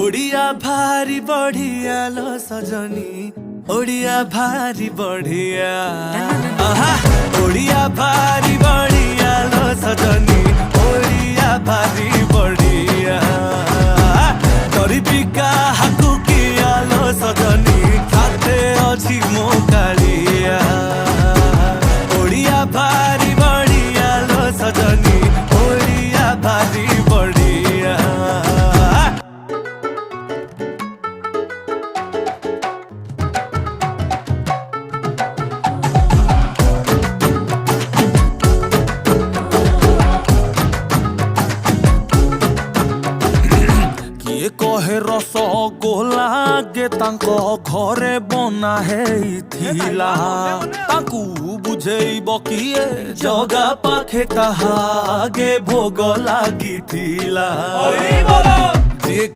ओडिया भारी बढ़िया लो सजनी ओडिया भारी बढ़िया ओडिया भारी बढ़िया लो सजनी ओडिया भारी बढ़िया गरीबिका हाकु किया लो सजनी खाते अछि मो कालिया ओडिया भारी बढ़िया लो सजनी ओडिया भारी बढ़िया कहे रस गोला गे तांको घरे बना हेइथिला ताकू बुझेइब किए जगा पाखे ताहा गे भोग लागिथिला।